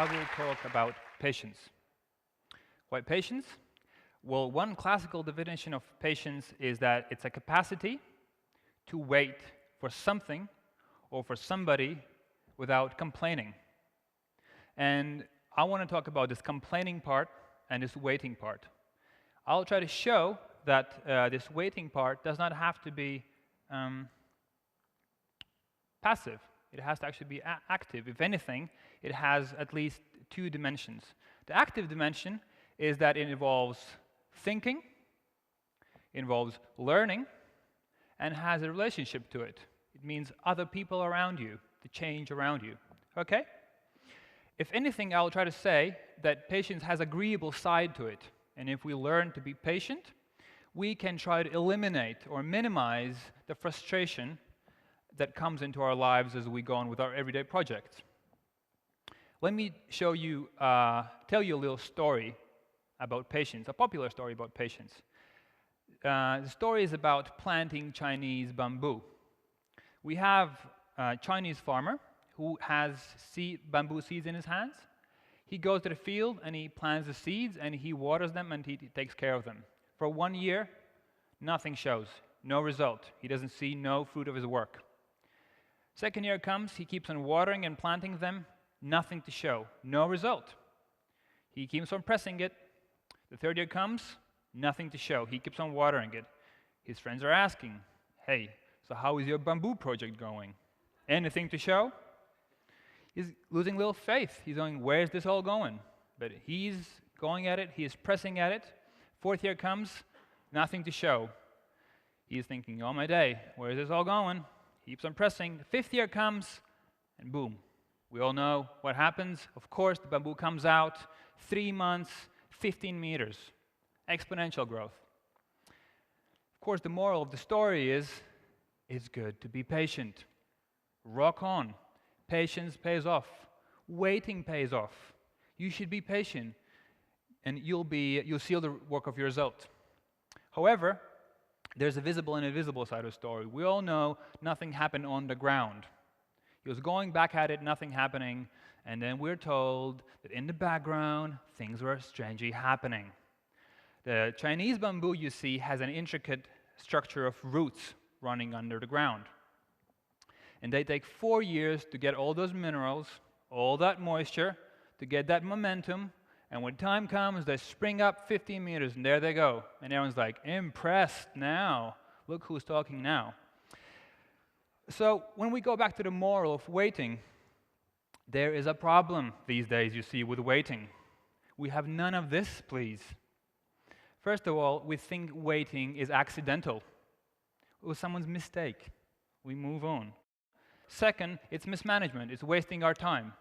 I will talk about patience. Why patience? Well, one classical definition of patience is that it's a capacity to wait for something or for somebody without complaining. And I want to talk about this complaining part and this waiting part. I'll try to show that this waiting part does not have to be passive. It has to actually be active. If anything, it has at least two dimensions. The active dimension is that it involves thinking, involves learning, and has a relationship to it. It means other people around you, the change around you. Okay? If anything, I'll try to say that patience has an agreeable side to it. And if we learn to be patient, we can try to eliminate or minimize the frustration that comes into our lives as we go on with our everyday projects. Let me show you, tell you a little story about patience, a popular story about patience. The story is about planting Chinese bamboo. We have a Chinese farmer who has bamboo seeds in his hands. He goes to the field and he plants the seeds and he waters them and he takes care of them. For 1 year, nothing shows, no result. He doesn't see no fruit of his work. Second year comes, he keeps on watering and planting them, nothing to show, no result. He keeps on pressing it. The third year comes, nothing to show. He keeps on watering it. His friends are asking, hey, so how is your bamboo project going? Anything to show? He's losing a little faith. He's going, where's this all going? But he's going at it, he's pressing at it. Fourth year comes, nothing to show. He's thinking, oh my day, where is this all going? Keeps on pressing. The fifth year comes, and boom. We all know what happens. Of course, the bamboo comes out, 3 months, 15 meters. Exponential growth. Of course, the moral of the story is, it's good to be patient. Rock on. Patience pays off. Waiting pays off. You should be patient, and you'll seal the work of your result. However, there's a visible and invisible side of the story. We all know nothing happened on the ground. He was going back at it, nothing happening, and then we're told that in the background, things were strangely happening. The Chinese bamboo, you see, has an intricate structure of roots running under the ground. And they take 4 years to get all those minerals, all that moisture, to get that momentum, and when time comes, they spring up 15 meters, and there they go. And everyone's like, impressed now. Look who's talking now. So when we go back to the moral of waiting, there is a problem these days, you see, with waiting. We have none of this, please. First of all, we think waiting is accidental. It was someone's mistake. We move on. Second, it's mismanagement. It's wasting our time.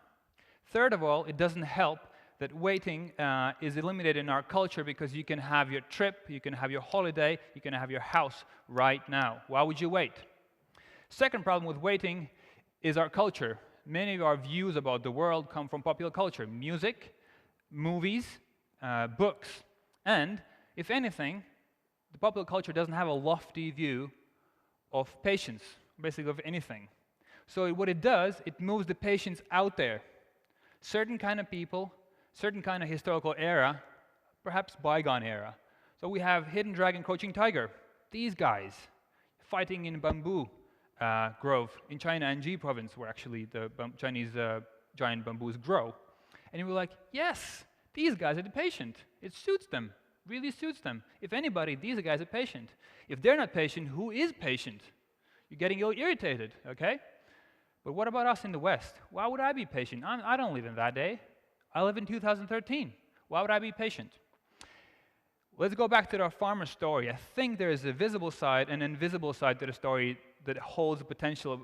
Third of all, it doesn't help that waiting is eliminated in our culture because you can have your trip, you can have your holiday, you can have your house right now. Why would you wait? Second problem with waiting is our culture. Many of our views about the world come from popular culture. Music, movies, books. And, if anything, the popular culture doesn't have a lofty view of patience, basically of anything. So what it does, it moves the patience out there. Certain kind of people, certain kind of historical era, perhaps bygone era. So we have Hidden Dragon, Crouching Tiger. These guys fighting in bamboo grove in China and Ji province, where actually the Chinese giant bamboos grow. And we're like, yes, these guys are the patient. It suits them, really suits them. If anybody, these guys are patient. If they're not patient, who is patient? You're getting irritated, okay? But what about us in the West? Why would I be patient? I don't live in that day. I live in 2013. Why would I be patient? Let's go back to our farmer story. I think there is a visible side and an invisible side to the story that holds the potential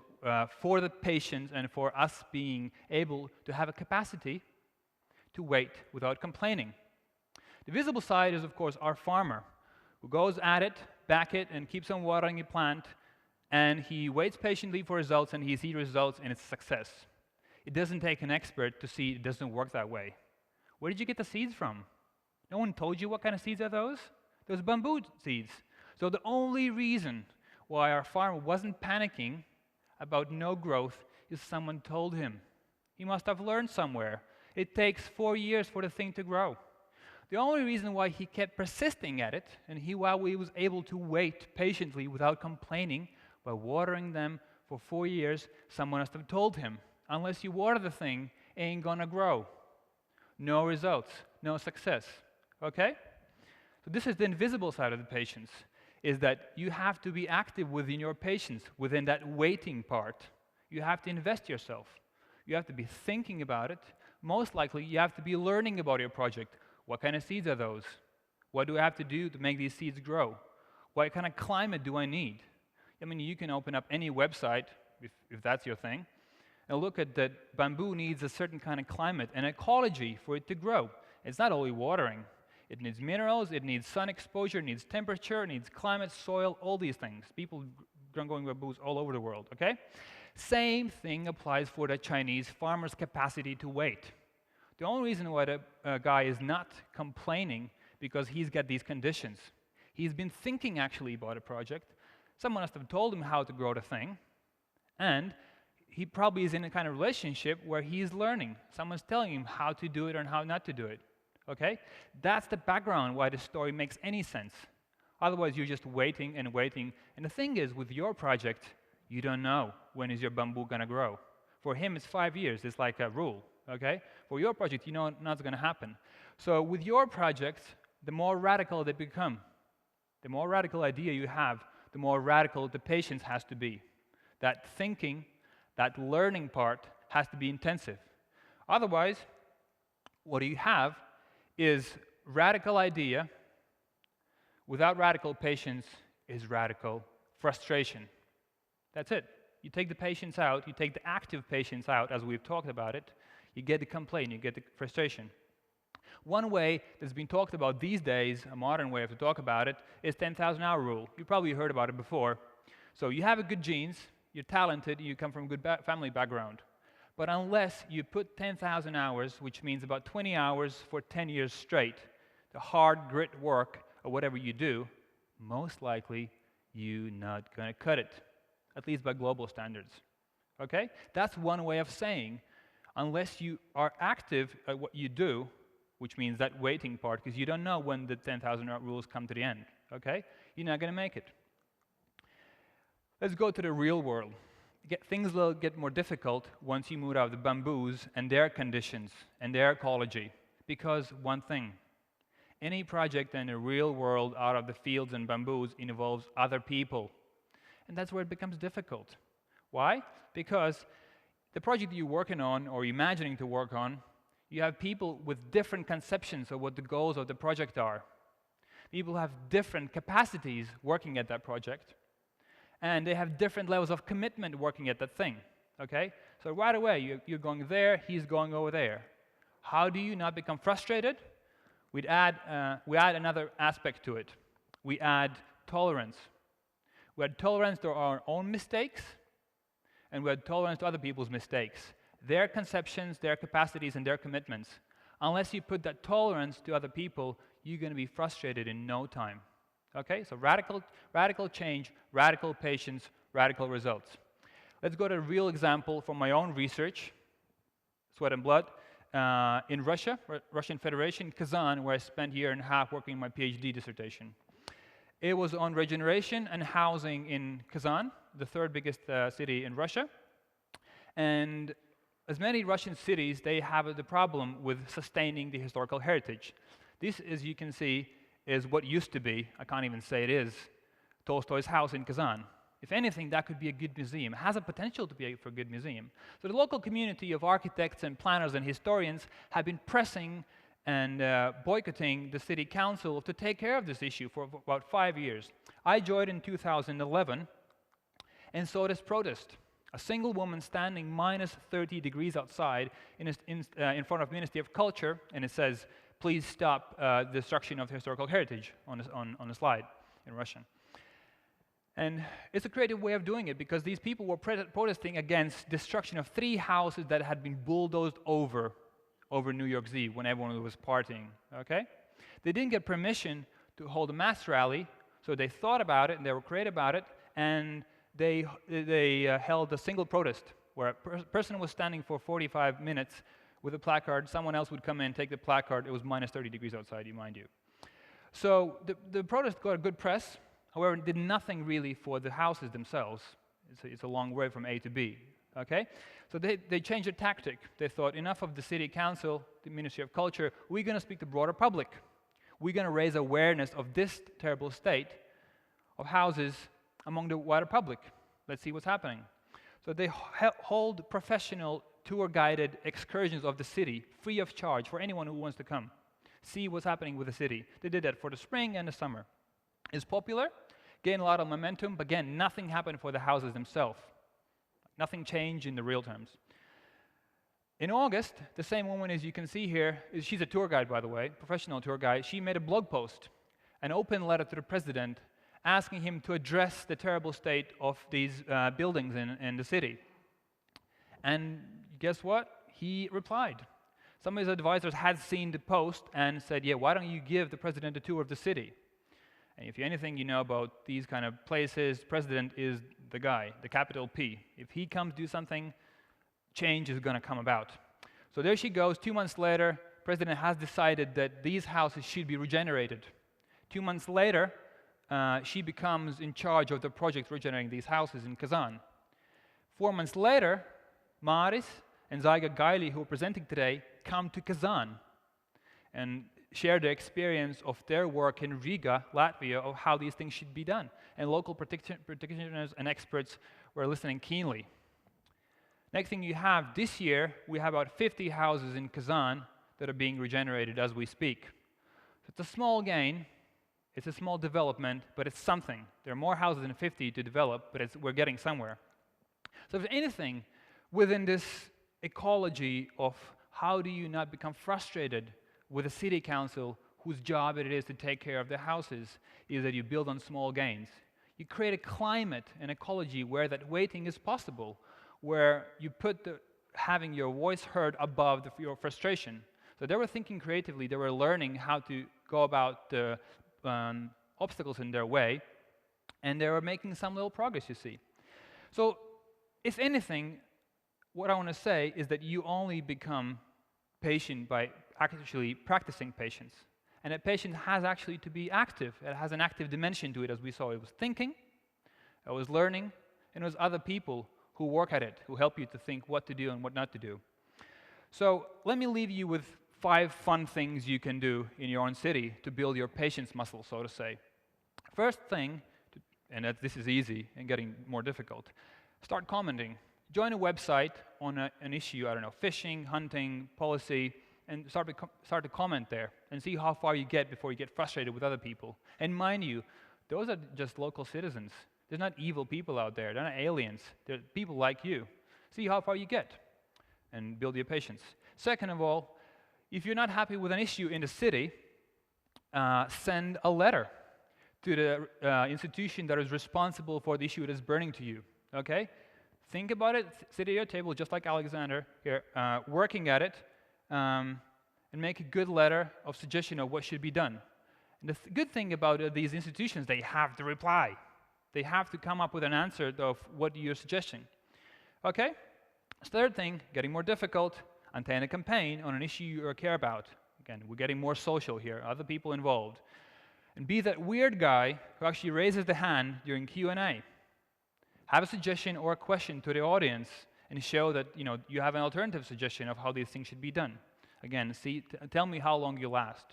for the patience and for us being able to have a capacity to wait without complaining. The visible side is, of course, our farmer who goes at it, back it, and keeps on watering the plant, and he waits patiently for results, and he sees results, and it's a success. It doesn't take an expert to see it doesn't work that way. Where did you get the seeds from? No one told you what kind of seeds are those? Those bamboo seeds. So the only reason why our farmer wasn't panicking about no growth is someone told him. He must have learned somewhere. It takes 4 years for the thing to grow. The only reason why he kept persisting at it, and why he was able to wait patiently without complaining by watering them for 4 years, someone must have told him, unless you water the thing, it ain't gonna grow. No results, no success. Okay? So this is the invisible side of the patience, is that you have to be active within your patience, within that waiting part. You have to invest yourself. You have to be thinking about it. Most likely, you have to be learning about your project. What kind of seeds are those? What do I have to do to make these seeds grow? What kind of climate do I need? I mean, you can open up any website, if that's your thing, and look at that bamboo needs a certain kind of climate and ecology for it to grow. It's not only watering. It needs minerals, it needs sun exposure, it needs temperature, it needs climate, soil, all these things. People growing bamboos all over the world, okay? Same thing applies for the Chinese farmer's capacity to wait. The only reason why the guy is not complaining because he's got these conditions. He's been thinking actually about a project. Someone must have told him how to grow the thing, and he probably is in a kind of relationship where he's learning. Someone's telling him how to do it and how not to do it. Okay? That's the background why the story makes any sense. Otherwise, you're just waiting and waiting. And the thing is, with your project, you don't know when is your bamboo going to grow. For him, it's 5 years. It's like a rule. Okay? For your project, you know nothing's going to happen. So with your projects, the more radical they become, the more radical idea you have, the more radical the patience has to be. That thinking, that learning part has to be intensive. Otherwise, what you have is radical idea without radical patience is radical frustration. That's it. You take the patience out, you take the active patience out, as we've talked about it, you get the complaint, you get the frustration. One way that's been talked about these days, a modern way to talk about it, is 10,000-hour rule. You probably heard about it before. So you have a good genes, you're talented, you come from a good family background. But unless you put 10,000 hours, which means about 20 hours for 10 years straight, the hard grit work or whatever you do, most likely you're not going to cut it, at least by global standards. Okay? That's one way of saying, unless you are active at what you do, which means that waiting part, because you don't know when the 10,000 rules come to the end. Okay? You're not going to make it. Let's go to the real world. Things will get more difficult once you move out of the bamboos and their conditions and their ecology. Because one thing, any project in the real world out of the fields and bamboos involves other people. And that's where it becomes difficult. Why? Because the project you're working on or imagining to work on, you have people with different conceptions of what the goals of the project are. People have different capacities working at that project. And they have different levels of commitment working at that thing, okay? So right away, you're going there, he's going over there. How do you not become frustrated? We add another aspect to it. We add tolerance. We add tolerance to our own mistakes, and we add tolerance to other people's mistakes, their conceptions, their capacities, and their commitments. Unless you put that tolerance to other people, you're going to be frustrated in no time. Okay, so radical change, radical patience, radical results. Let's go to a real example from my own research, sweat and blood, in Russia, Russian Federation, Kazan, where I spent a year and a half working my PhD dissertation. It was on regeneration and housing in Kazan, the third biggest city in Russia. And as many Russian cities, they have the problem with sustaining the historical heritage. This, as you can see, is what used to be, I can't even say it is, Tolstoy's house in Kazan. If anything, that could be a good museum. It has a potential to be for a good museum. So the local community of architects and planners and historians have been pressing and boycotting the city council to take care of this issue for about 5 years. I joined in 2011 and saw this protest. A single woman standing minus 30 degrees outside in front of Ministry of Culture, and it says, "Please stop destruction of historical heritage" on a slide in Russian. And it's a creative way of doing it because these people were protesting against destruction of 3 houses that had been bulldozed over New Year's Eve when everyone was partying. Okay? They didn't get permission to hold a mass rally, so they thought about it and they were creative about it, and they held a single protest where a person was standing for 45 minutes with a placard. Someone else would come in, take the placard. It was minus 30 degrees outside, mind you. So the protest got a good press. However, it did nothing really for the houses themselves. It's a long way from A to B. Okay? So they changed their tactic. They thought, enough of the city council, the Ministry of Culture, we're going to speak to the broader public. We're going to raise awareness of this terrible state of houses among the wider public. Let's see what's happening. So they hold professional tour-guided excursions of the city, free of charge for anyone who wants to come. See what's happening with the city. They did that for the spring and the summer. It's popular, gained a lot of momentum, but again, nothing happened for the houses themselves. Nothing changed in the real terms. In August, the same woman, as you can see here, she's a tour guide, by the way, professional tour guide. She made a blog post, an open letter to the president, asking him to address the terrible state of these buildings in the city. And guess what? He replied. Some of his advisors had seen the post and said, yeah, why don't you give the president a tour of the city? And if anything you know about these kind of places, president is the guy, the capital P. If he comes do something, change is going to come about. So there she goes. 2 months later, president has decided that these houses should be regenerated. 2 months later, she becomes in charge of the project regenerating these houses in Kazan. 4 months later, Maris and Zaiga Gaili, who are presenting today, come to Kazan and share the experience of their work in Riga, Latvia, of how these things should be done. And local practitioners and experts were listening keenly. Next thing you have, this year, we have about 50 houses in Kazan that are being regenerated as we speak. So it's a small gain, it's a small development, but it's something. There are more houses than 50 to develop, but we're getting somewhere. So if there's anything within this ecology of how do you not become frustrated with a city council whose job it is to take care of the houses, is that you build on small gains. You create a climate, an ecology where that waiting is possible, where you put having your voice heard above your frustration. So they were thinking creatively, they were learning how to go about the obstacles in their way, and they were making some little progress, you see. So if anything, what I want to say is that you only become patient by actually practicing patience. And that patience has actually to be active. It has an active dimension to it, as we saw. It was thinking, it was learning, and it was other people who work at it, who help you to think what to do and what not to do. So let me leave you with 5 fun things you can do in your own city to build your patience muscle, so to say. First thing, and this is easy and getting more difficult, start commenting. Join a website on an issue, I don't know, fishing, hunting, policy, and start to comment there and see how far you get before you get frustrated with other people. And mind you, those are just local citizens. There's not evil people out there. They're not aliens. They're people like you. See how far you get and build your patience. Second of all, if you're not happy with an issue in the city, send a letter to the institution that is responsible for the issue that is burning to you. Okay? Think about it, sit at your table just like Alexander here, working at it, and make a good letter of suggestion of what should be done. And the good thing about these institutions, they have to reply. They have to come up with an answer of what you're suggesting. Okay? Third thing, getting more difficult, maintain a campaign on an issue you care about. Again, we're getting more social here, other people involved. And be that weird guy who actually raises the hand during Q&A. Have a suggestion or a question to the audience and show that you have an alternative suggestion of how these things should be done. Again, tell me how long you last.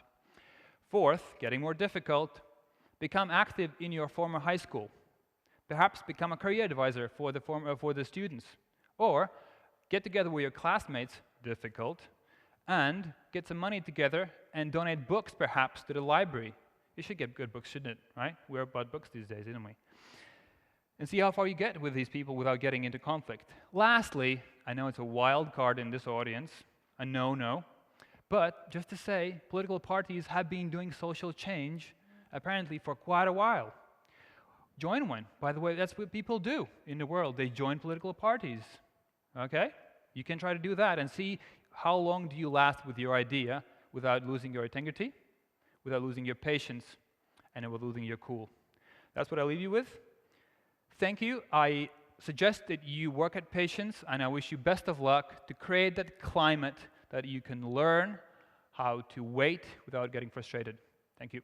Fourth, getting more difficult, become active in your former high school. Perhaps become a career advisor for the students. Or get together with your classmates, difficult, and get some money together and donate books perhaps to the library. You should get good books, shouldn't it? Right? We're about books these days, isn't we? And see how far you get with these people without getting into conflict. Lastly, I know it's a wild card in this audience, a no-no, but just to say, political parties have been doing social change apparently for quite a while. Join one. By the way, that's what people do in the world. They join political parties. Okay? You can try to do that and see how long do you last with your idea without losing your integrity, without losing your patience, and without losing your cool. That's what I leave you with. Thank you. I suggest that you work at patience, and I wish you best of luck to create that climate that you can learn how to wait without getting frustrated. Thank you.